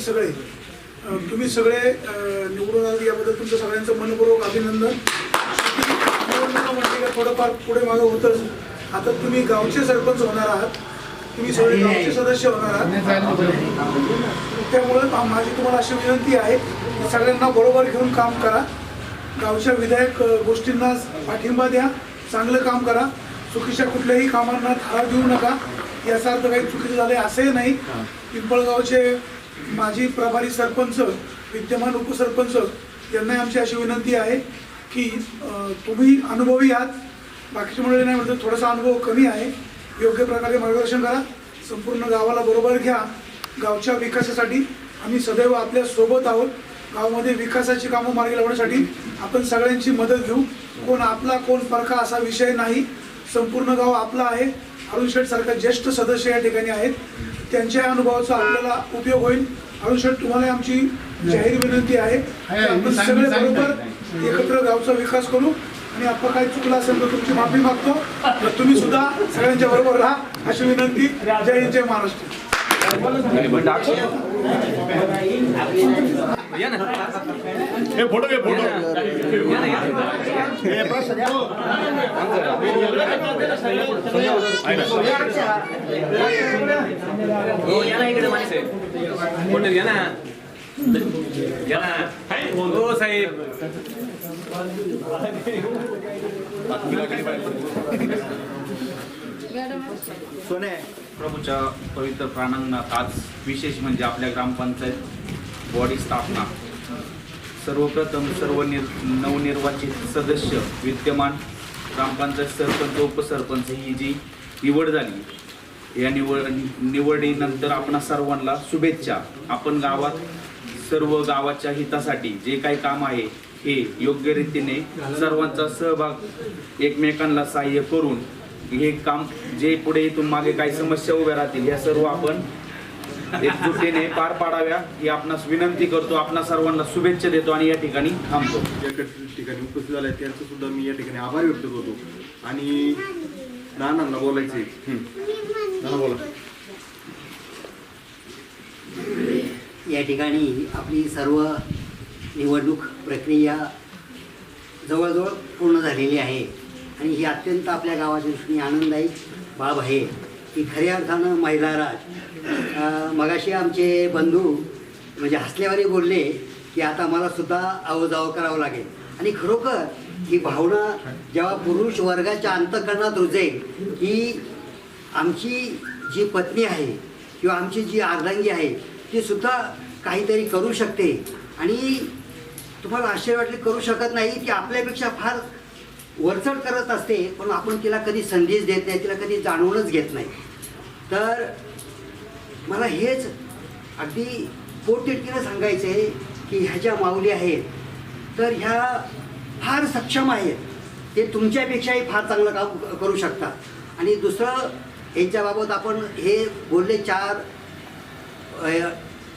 सगळे तुम्ही सगळे निवडून आले याबद्दल तुमचं सगळ्यांचं मनपूर्वक अभिनंदन. म्हटलं थोडंफार पुढे मागं होतंच. आता तुम्ही गावचे सरपंच होणार आहात, तुम्ही सगळे गावचे सदस्य होणार आहात. त्यामुळे माझी तुम्हाला अशी विनंती आहे की सगळ्यांना बरोबर घेऊन काम करा. गावच्या विधायक गोष्टींना पाठिंबा द्या, चांगलं काम करा. चुकीच्या कुठल्याही कामांना थारा देऊ नका. याचा अर्थ काही चुकीचं झाले असे नाही. पिंपळगावचे माजी प्रभारी सरपंच, विद्यमान उपसरपंच यांना आमची अशी विनंती आहे की तुम्ही अनुभवी आहात, बाकीची मंडळी नाही म्हणतात थोडासा अनुभव कमी आहे. योग्य प्रकारे मार्गदर्शन करा, संपूर्ण गावाला बरोबर घ्या. गावच्या विकासासाठी आम्ही सदैव आपल्या सोबत आहोत. गावामध्ये विकासाची कामं मार्गी लावण्यासाठी आपण सगळ्यांची मदत घेऊ. कोण आपला कोण परका असा विषय नाही. संपूर्ण गाव आपला आहे. अरुण शेठ सारखा ज्येष्ठ सदस्य या ठिकाणी आहेत, त्यांच्या अनुभवाचा आपल्याला उपयोग होईल. अरुण शेठ तुम्हाला आमची जाहीर विनंती आहे की आपण सगळे बरोबर एकत्र गावचा विकास करू. आणि आपण काय चुकलं असेल तर तुमची माफी मागतो. तुम्ही सुद्धा सगळ्यांच्या बरोबर राहा अशी विनंती. जय हिंद, जय महाराष्ट्र. हे फोटो घे, फोटो साहेब. सोने प्रभूच्या पवित्र प्रांगणात आज विशेष म्हणजे आपल्या ग्रामपंचायत बॉडी स्थापना. सर्वप्रथम सर्व नवनिर्वाचित सदस्य, विद्यमान ग्रामपंचायत सरपंच, उपसरपंच ही जी निवड झाली, या निवडीनंतर आपणा सर्वांना शुभेच्छा. आपण गावात सर्व गावाच्या हितासाठी जे काही काम आहे हे योग्य रीतीने सर्वांचा सहभाग, एकमेकांना सहाय्य करून हे काम जे पुढे इथून मागे काही समस्या उभ्या राहतील या सर्व आपण एकजुटीने पार पाडाव्या ही आपणास विनंती करतो. आपणा सर्वांना शुभेच्छा देतो आणि या ठिकाणी थांबतो. या ठिकाणी उपस्थित झाले त्यांचं सुद्धा मी या ठिकाणी आभार व्यक्त करतो. आणि नानांना बोलायचे. नाना बोला. या ठिकाणी आपली सर्व निवडणूक प्रक्रिया जवळजवळ पूर्ण झालेली आहे आणि ही अत्यंत आपल्या गावाच्या दृष्टीने आनंददायी बाब आहे की खऱ्या अर्थानं महिला राज. मगाशी आमचे बंधू म्हणजे हसल्यावारी बोलले की आता मला सुद्धा आवजावं करावं लागेल. आणि खरोखर ही भावना जेव्हा पुरुष वर्गाच्या अंतःकरणात रुजेल की आमची जी पत्नी आहे किंवा आमची जी अर्धांगी आहे ती सुद्धा काहीतरी करू शकते आणि तुम्हाला आश्चर्य वाटले करू शकत नाही, ती आपल्यापेक्षा फार वरचढ करत असते पण आपण तिला कधी संदेश देत नाही, तिला कधी जाणवूनच घेत नाही. तर मला हेच अगदी पोटतिडकीनं सांगायचं आहे की ह्या ज्या माऊली आहेत तर ह्या फार सक्षम आहेत. ते तुमच्यापेक्षाही फार चांगलं काम करू शकतात. आणि दुसरं यांच्याबाबत आपण हे बोलले 4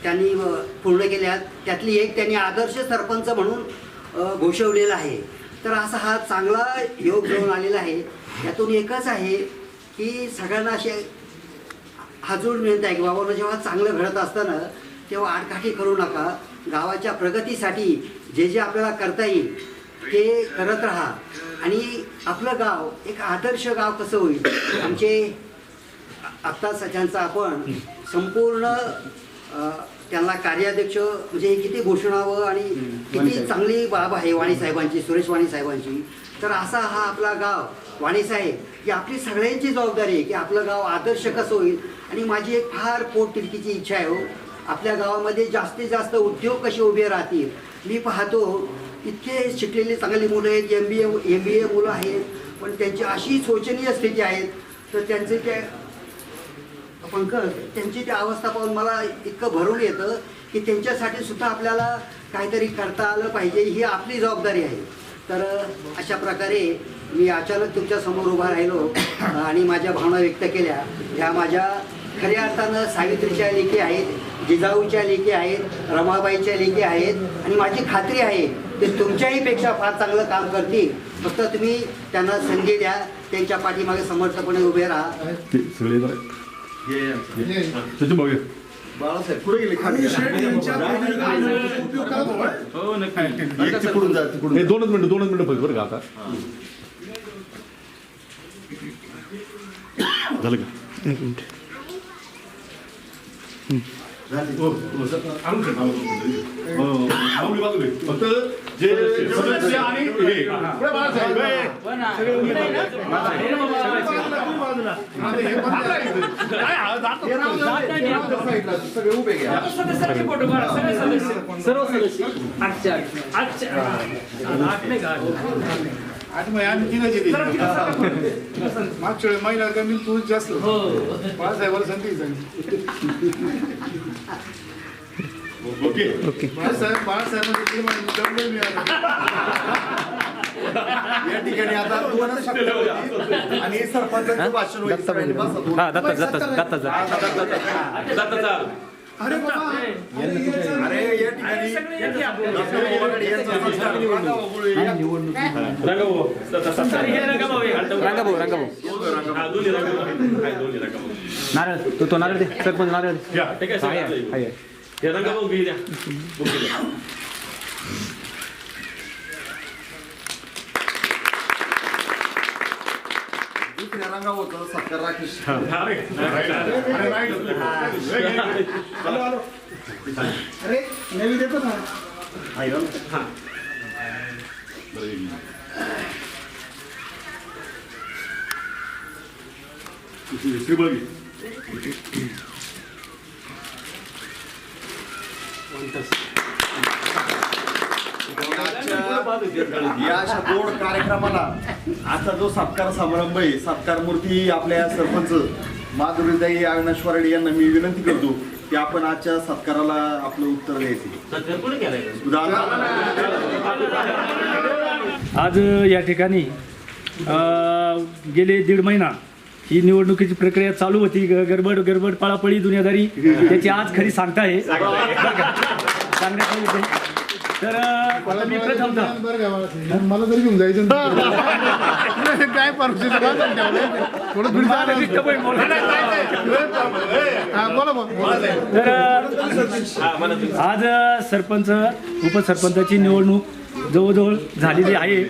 त्यांनी पूर्ण केल्यात, त्यातली एक त्यांनी आदर्श सरपंच म्हणून घोषवलेला आहे. तर असा हा चांगला योग घेऊन आलेला आहे. यातून एकच आहे की सगळ्यांना असे हाजून मिळत आहे की बाबांना जेव्हा चांगलं घडत असताना तेव्हा आडकाठी करू नका. गावाच्या प्रगतीसाठी जे जे आपल्याला करता येईल ते करत राहा आणि आपलं गाव एक आदर्श गाव कसं होईल. आमचे आत्ता सध्यांचा आपण संपूर्ण त्यांना कार्याध्यक्ष म्हणजे किती घोषणावं आणि किती चांगली बाब आहे वाणी साहेबांची, सुरेश वाणी साहेबांची. तर असा हा आपला गाव वाणी साहेब ही आपली सगळ्यांची जबाबदारी आहे की आपलं गाव आदर्श कसं होईल. आणि माझी एक फार पोटतिडकीची इच्छा आहे हो, आपल्या गावामध्ये जास्तीत जास्त उद्योग कसे उभे राहतील. मी पाहतो इतके शिकलेले चांगली मुलं आहेत, MBA मुलं आहेत पण त्यांची अशी शोचनीय स्थिती आहेत. तर त्यांचे ते पंकज त्यांची ती अवस्था पाहून मला इतकं भरून येतं की त्यांच्यासाठी सुद्धा आपल्याला काहीतरी करता आलं पाहिजे, ही आपली जबाबदारी आहे. तर अशा प्रकारे मी अचानक तुमच्यासमोर उभा राहिलो आणि माझ्या भावना व्यक्त केल्या. ह्या माझ्या खऱ्या अर्थानं सावित्रीच्या लेकी आहेत, जिजाऊच्या लेकी आहेत, रमाबाईच्या लेकी आहेत आणि माझी खात्री आहे ते तुमच्याहीपेक्षा फार चांगलं काम करतील. फक्त तुम्ही त्यांना संधी द्या, त्यांच्या पाठीमागे समर्थपणे उभे राहा. बाळासाहेब पुढे गेले खाली आणि शेठ यांच्या प्रतिनिधीचा उपयोग करा भाऊ. हो नक्की एक तिकडून जा तिकडून हे दोनच मिनिटं फक्त बरं का आता झालं का फक्त जे सदस्य आणि हे पुढे बाळासाहेब, हे. सगळे उभे राहिले. सगळे उभे घ्या मागच्या वेळी महिला कमी तू जास्त बाळासाहेबाला संधी ओके बाळासाहेब या ठिकाणी आता दोनच शब्द होतील. आणि सरपंचांचं भाषण होईल सगळ्यांनी बसा दोन. अरे बाबा अरे या ठिकाणी डॉक्टर बोराडे यांचा सत्कार रांगाभाऊ गुळे या नारळ तो नारळ दे सरपंच नारळ दे. दुसऱ्या रंगावर सत्कार राकेश अरे नवी देतो ना श्रीबळ घे. या अशा गोड कार्यक्रमाला आता जो सत्कार समारंभ आहे सत्कार मूर्ती आपल्या सरपंच माधुरीताई अविनाश वराडे यांना मी विनंती करतो की आपण आजच्या सत्काराला आपलं उत्तर द्यायचे आज या ठिकाणी गेले 1.5 महिना ही निवडणुकीची प्रक्रिया चालू होती. गडबड पळापळी दुनियादारी त्याची आज खरी सांगता आहे सांगण्यात येते. तर आता मी प्रथमतः बरं का बाळासाहेब मला तरी घेऊन जायचं काय परमिशन थोडं दूर जा बोला तर आज सरपंच उपसरपंचाची निवडणूक जवळजवळ झालेली आहे.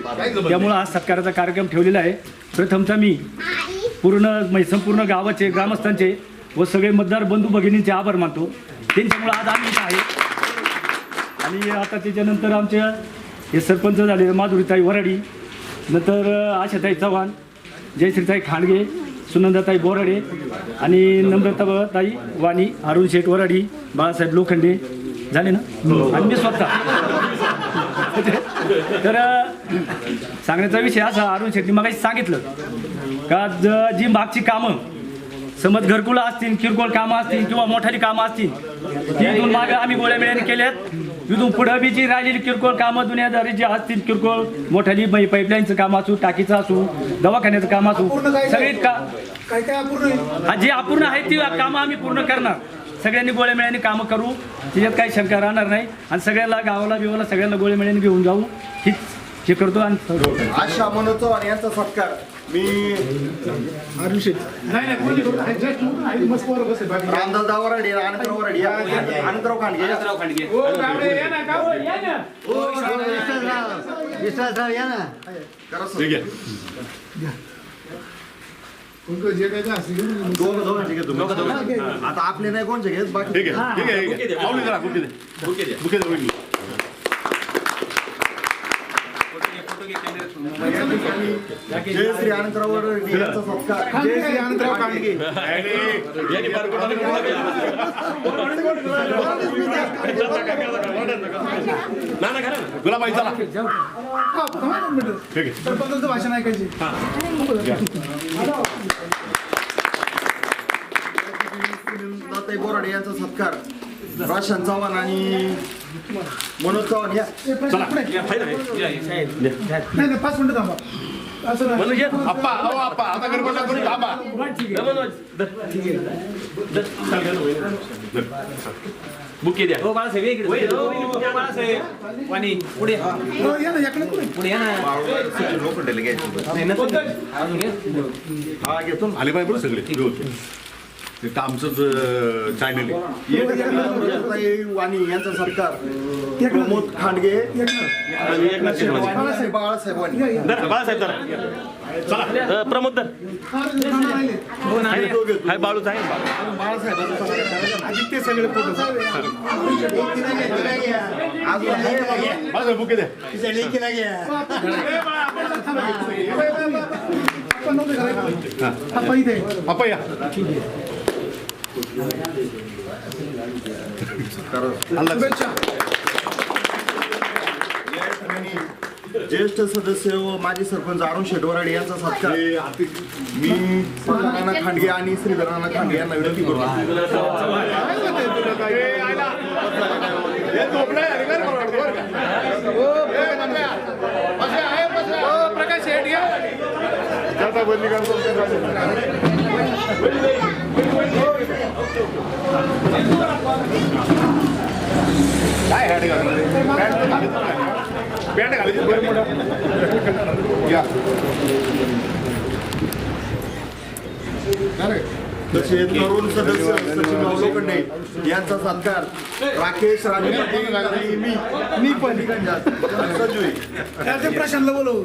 त्यामुळं आज सत्काराचा कार्यक्रम ठेवलेला आहे. प्रथमतः मी संपूर्ण गावाचे ग्रामस्थांचे व सगळे मतदार बंधू भगिनींचे आभार मानतो. त्यांच्यामुळं आज आम्ही इथं आहे. आणि आता त्याच्यानंतर आमच्या हे सरपंच झाले माधुरीताई वराडी, नंतर आशाताई चव्हाण, जयश्रीताई खांडगे, सुनंदाताई बोराडे आणि नम्रताताई वाणी, अरुण शेठ वराडी, बाळासाहेब लोखंडे झाले ना आणि मी स्वतः. तर सांगण्याचा विषय असा, अरुण शेठनी मगाशी सांगितलं का जी मागची कामं समज घरकुलं असतील, किरकोळ कामं असतील किंवा मोठाली कामं असतील ती इथून मागं आम्ही गोळ्यामेळ्याने केल्यात. इथून पुढं बी जी राहिलेली किरकोळ कामं दुनियादारी जी असतील, किरकोळ मोठाली पाईपलाईनचं काम असू, टाकीचं असू, दवाखान्याचं काम असू, सगळी काय काय अपूर्ण आहे? जे अपूर्ण आहेत ती कामं आम्ही पूर्ण करणार. सगळ्यांनी गोळ्यामेळ्याने कामं करू, त्याच्यात काही शंका राहणार नाही. आणि सगळ्याला गावाला बिवाला सगळ्यांना गोळ्यामेळ्याने घेऊन जाऊ हीच हे करतो. आणि आशा मनोज चव्हाण यांचा सत्कार मी रामदास वराडे आनंदराव वराडे आनंदराव खांडगे विश्वासराव या ना. करा ठीक आहे. जे काय असेल दोघं ठीक आहे तुम्ही आता आपले नाही कोणचे घेत बाकी ठीक आहे. पावली जरा बुके दे. बुके दे. जय श्री आनंदराव वराडे यांचा सत्कार जय श्री आनंदराव खांडगे गुलाबाई चला. ठीक आहे. सरपंचाचं भाषण ऐकायचे. ताई बोराडे यांचा सत्कार राशन चव्हाण आणि मनोज चव्हाण या नाही 5 मिनिटं थांबा. असं नाही. आप्पा आता गडबड करून थांबा. बुके द्या. बाळासाहेब वाणी पुढे हो, या ना याकडे पुढे. पुढे या ना. आले पाहिजे बरं सगळे. ते तर आमचंच चॅनल आहे. वाणी यांचा सत्कार प्रमोद खांडगे बाळासाहेब वाणी बाळासाहेब चला प्रमोद हाय बाळूच आहे ते सगळे फोटो बाळासाहेब बुके द्या आपा या ज्येष्ठ सदस्य व माजी सरपंच अरुण शेटवराडे यांचा सत्कार मी नाना खांडगे आणि श्रीधर नाना खांडगे यांना विनंती करतो. प्रकाश शेट या काय हॅट पॅन्ट घालायची बरं मोठं या तसेच तरुण सदस्य सचिन अवलोकंडे यांचा सत्कार राकेश राजपाटील आणि मी पण सजू प्रशांतला बोलव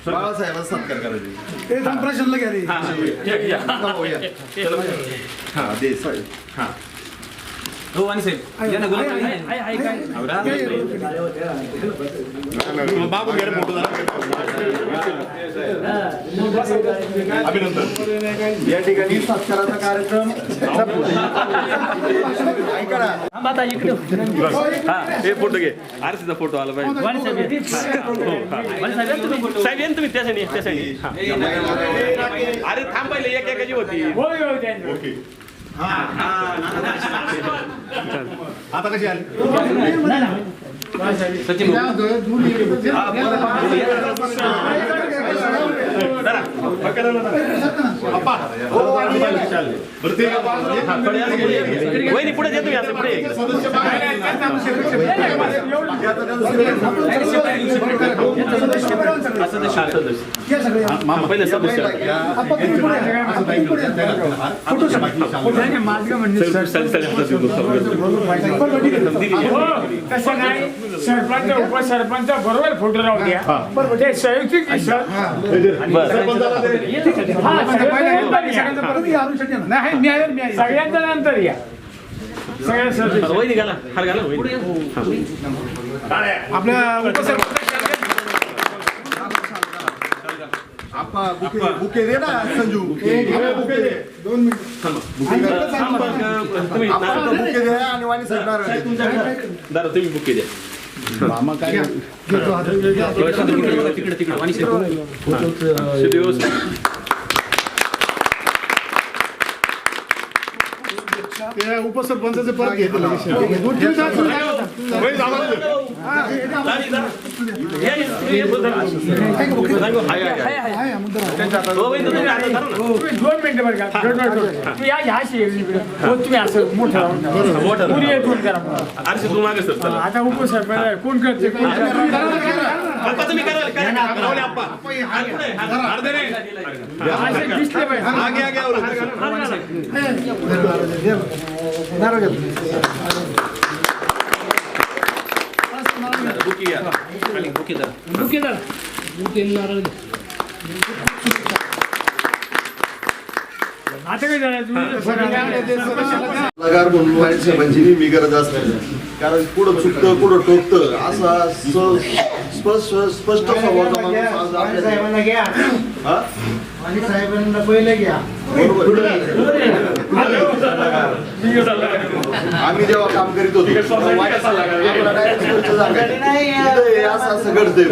बाळासाहेबांचा सत्कार करायचे ते प्रशांतला घ्या रे हा दे साहेब हा हो आणि साहेब या ना बाबू घे फोटो अभिनंदन या ठिकाणी सत्काराचा कार्यक्रम ऐका ना हे फोटो घे आरसीचा फोटो आला पाहिजे साहेब येईन तुम्ही त्यासाठी अरे थांब पहिले एक एकाची होती ओके आता कशी आली सचिन वहिनी पुढे येतो असं पुढे मामा पहिले सदस्य सरपंच उपसरपंच बरोबर फोटो राहू द्या ते संयुक्त सगळ्यांच्या नंतर या सगळ्या वहिनी घाला हार घाला आपल्या उपसरपंच आपा बुके दे ना संजू बुके दे 2 मिनिट तुम्ही बुके दे आणि वाणी सरकार दादा तुम्ही बुके द्या मामा काय तिकडे तिकडे वाणी व्यवस्थित ते उपसरपंचाचे परत घेतलं दोन मिनिटं बरं का तू या तुम्ही असं मोठं करा आरशी तू मागे सर आता उपसरपंच कोण करते तुम्ही करा दिसले आता काय झालं लगार म्हणून वाणी साहेबांची नेहमी गरज असते कारण कुठं चुकतं कुठं टोकतं असा स्पष्ट स्वभावाचा माणूस आज आपल्या हा? आम्ही जेव्हा काम करीत होतो असं घडतंय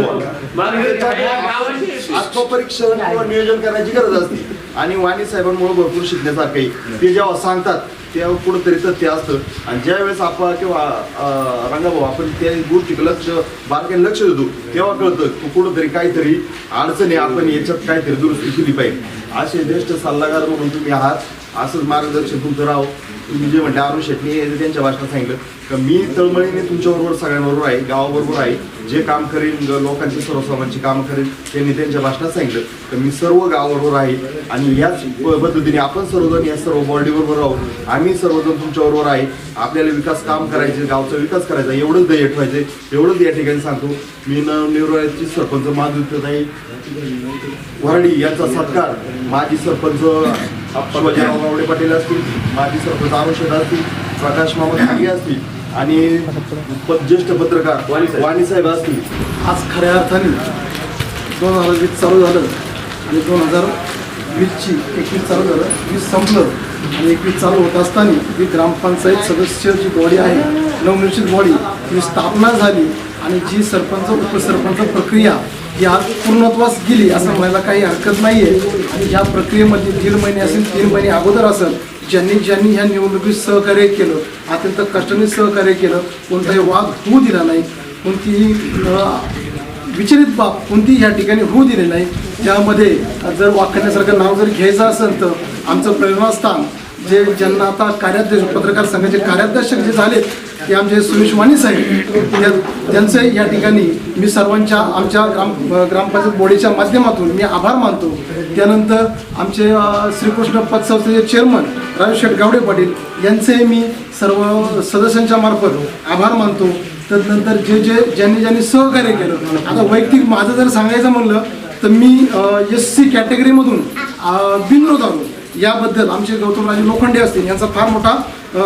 आत्मपरीक्षण किंवा नियोजन करण्याची गरज असते आणि वाणी साहेबांमुळे भरपूर शिकण्यासारखं आहे ते जेव्हा सांगतात त्या कुठंतरी तथ्य असतं. आणि ज्यावेळेस आपण किंवा रंगाभाऊ आपण त्या गोष्टीकडे बारकाईने लक्ष देतो तेव्हा कळतं की कुठंतरी काहीतरी अडचणी आपण याच्यात काहीतरी दुरुस्ती केली पाहिजे. असे ज्येष्ठ सल्लागार म्हणून तुम्ही आहात, असंच मार्गदर्शन तुमचं राहो. तुम्ही जे म्हटले अरुण शेट्टी त्यांच्या भाषणात सांगितलं का मी तळमळीने तुमच्याबरोबर सगळ्यांबरोबर आहे, गावाबरोबर आहे. जे काम करेन लोकांची सर्वसामान्यांची कामं करेन त्यांनी त्यांच्या भाषणात सांगितलं तर मी सर्व गावाबरोबर आहे. आणि याच पद्धतीने आपण सर्वजण या सर्व बॉडीबरोबर आहोत. आम्ही सर्वजण तुमच्याबरोबर आहे. आपल्याला विकास काम करायचे, गावचा विकास करायचा, एवढंच ध्येय ठेवायचे. एवढंच या ठिकाणी सांगतो. मी नवनिर्वाचित सरपंच माधुरीताई वराडी यांचा सत्कार माजी सरपंच शिवाजीराव गावडे पाटील असतील, माजी सरपंच अरुण शेट्टी असतील, प्रकाश मामा खागे असतील आणि ज्येष्ठ पत्रकार वाणीसाहेब असतील. आज खऱ्या अर्थाने 2020 चालू झालं आणि 2020ची 21 चालू झालं, 20 संपलं आणि 21 चालू होत असताना ही ग्रामपंचायत सदस्य जी बॉडी आहे, नवनिर्मित बॉडी, ही स्थापना झाली आणि जी सरपंच उपसरपंच प्रक्रिया ही आज पूर्णत्वास गेली असं म्हणायला काही हरकत नाही आहे. आणि या प्रक्रियेमध्ये 1.5 महिने असेल, 3 महिने अगोदर असेल, ज्यांनी ह्या निवडणुकीत सहकार्य केलं, अत्यंत कष्टाने सहकार्य केलं, कोणताही वाद होऊ दिला नाही, कोणतीही विचलित बाब कोणतीही या ठिकाणी होऊ दिली नाही. त्यामध्ये जर वाखाणण्यासारखं नाव जर घ्यायचं असेल तर आमचं प्रेरणास्थान जे ज्यांना आता कार्याध्यक्ष पत्रकार संघाचे कार्याध्यक्ष जे झाले ते आमचे सुरेश वाणी साहेब, त्यांचं या ठिकाणी मी सर्वांच्या आमच्या ग्रामपंचायत बॉडीच्या माध्यमातून मी आभार मानतो. त्यानंतर आमचे श्रीकृष्ण पतसंस्थेचे चेअरमन राजशेठ गावडे पाटील यांचे मी सर्व सदस्यांच्या मार्फत आभार मानतो. तदनंतर ज्यांनी सहकार्य केलं, आता वैयक्तिक माझं जर सांगायचं म्हणलं तर मी SC कॅटेगरीमधून बिनविरोध आलो. याबद्दल आमचे गौतमराजे लोखंडे असतील यांचा फार मोठा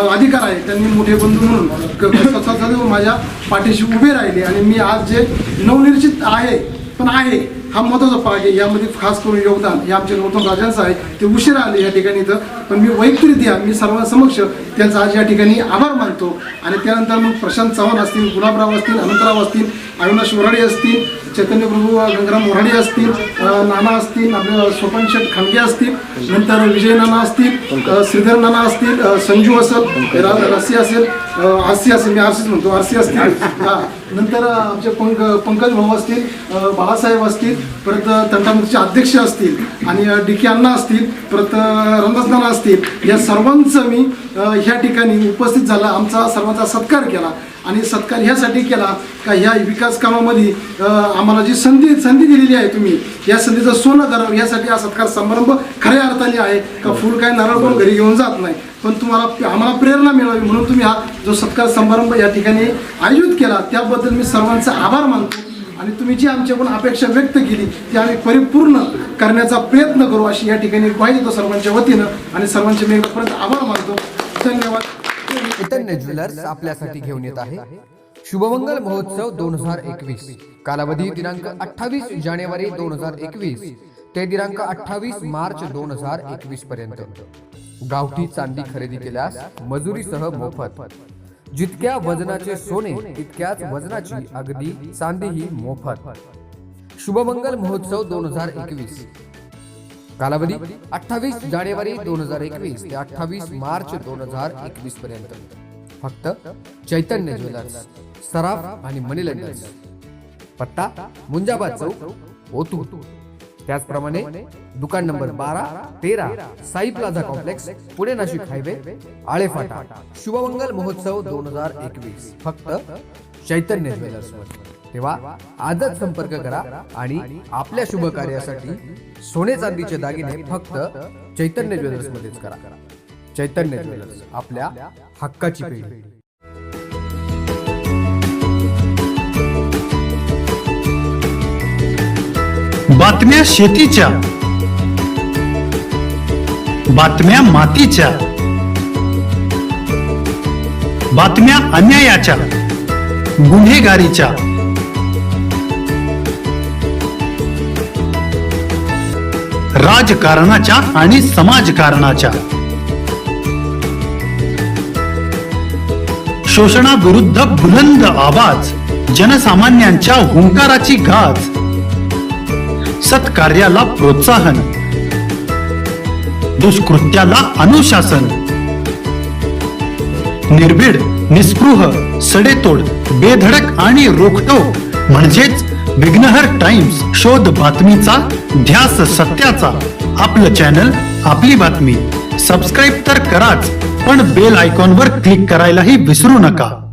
अधिकार आहे. त्यांनी मोठे बंधू म्हणून माझ्या पाठीशी उभे राहिले आणि मी आज जे नवनिर्मित आहे पण आहे हा महत्त्वाचा भाग आहे. यामध्ये खास करून योगदान हे आमचे गौतम राजांचं आहे. ते उशिरा आले या ठिकाणी इथं, पण मी वैयक्तिकरित्या मी सर्वांसमक्ष त्यांचा आज या ठिकाणी आभार मानतो. आणि त्यानंतर मग प्रशांत चव्हाण असतील, गुलाबराव असतील, अनंतराव असतील, अविनाश वराडे असतील, चैतन्य प्रभू गंगाराम वराडे असतील, नाना असतील, आपले स्वपन शेठ खांडगे असतील, नंतर विजय नाना असतील, श्रीधर नाना असतील, संजू असेल, रसी असेल, आरसी असेल, मी आरसीच म्हणतो, आरसी असतील, नंतर आमचे पंकज भाऊ असतील, बाळासाहेब असतील, परत तंटामुखचे अध्यक्ष असतील आणि DK अण्णा असतील, परत रंदास नाना असतील. या सर्वांचं मी ह्या ठिकाणी उपस्थित झाला, आमचा सर्वांचा सत्कार केला. आणि सत्कार ह्यासाठी केला का ह्या विकास कामामध्ये आम्हाला जी संधी दिलेली आहे तुम्ही या संधीचं सोनं करावं यासाठी हा सत्कार समारंभ खऱ्या अर्थाने आहे. का फुल काय नारळ पण घरी घेऊन जात नाही, पण आम्हाला प्रेरणा मिळावी म्हणून तुम्ही हा जो सत्कार समारंभ या ठिकाणी आयोजित केला त्याबद्दल मी सर्वांचा आभार मानतो. आणि तुम्ही जी आमच्याकडून अपेक्षा व्यक्त केली ती आम्ही परिपूर्ण करण्याचा प्रयत्न करू अशी या ठिकाणी ग्वाही देतो सर्वांच्या वतीनं आणि सर्वांचे मी परत आभार मानतो. धन्यवाद. चैतन्य ज्वेलर्स आपल्यासाठी घेऊन येत आहे शुभमंगल महोत्सव 2021. कालावधी दिनांक 28 जानेवारी 2021 ते दिनांक 28 मार्च 2021 पर्यंत. गावठी चांदी खरेदी केल्यास मजुरीसह मोफत. जितक्या वजनाचे सोने तितक्याच वजनाची अगदी चांदीही मोफत. शुभमंगल महोत्सव 2021. कालावधी 28 जानेवारी 2021 ते 28 मार्च 2021 पर्यंत. फक्त चैतन्य ज्वेलर्स, सराफ आणि मनी लेंडर्स. पत्ता मुंजाबाद चौक, ओतूर. त्याचप्रमाणे दुकान number 12, 13 Sai plaza complex, Pune Nashik highway, Alephata. Shubhmangal महोत्सव 2021 फक्त चैतन्य ज्वेलर्स मध्ये. तेव्हा आजच संपर्क करा आणि आपल्या शुभ कार्यासाठी सोने चांदीचे दागिने फक्त चैतन्य ज्वेलर्स मध्येच करा. चैतन्य ज्वेलर्स, आपल्या हक्काची पेढी. बातम्या शेतीच्या, बातम्या मातीच्या, बातम्या अन्यायाच्या, गुन्हेगारीच्या, राजकारणाच्या आणि समाजकारणाच्या, शोषणाविरुद्ध बुलंद आवाज, जनसामान्यांच्या हुंकाराची गाज, सत्कार्याला प्रोत्साहन, दुष्कृत्याला अनुशासन, निर्भीड, निस्पृह, सडेतोड, बेधडक आणि रोखटोक म्हणजेच विघ्नहर टाइम्स. शोध बातमीचा, ध्यास सत्याचा. आपलं चॅनल, आपली बातमी. सबस्क्राईब तर कराच, पण बेल आयकॉनवर क्लिक करायलाही विसरू नका.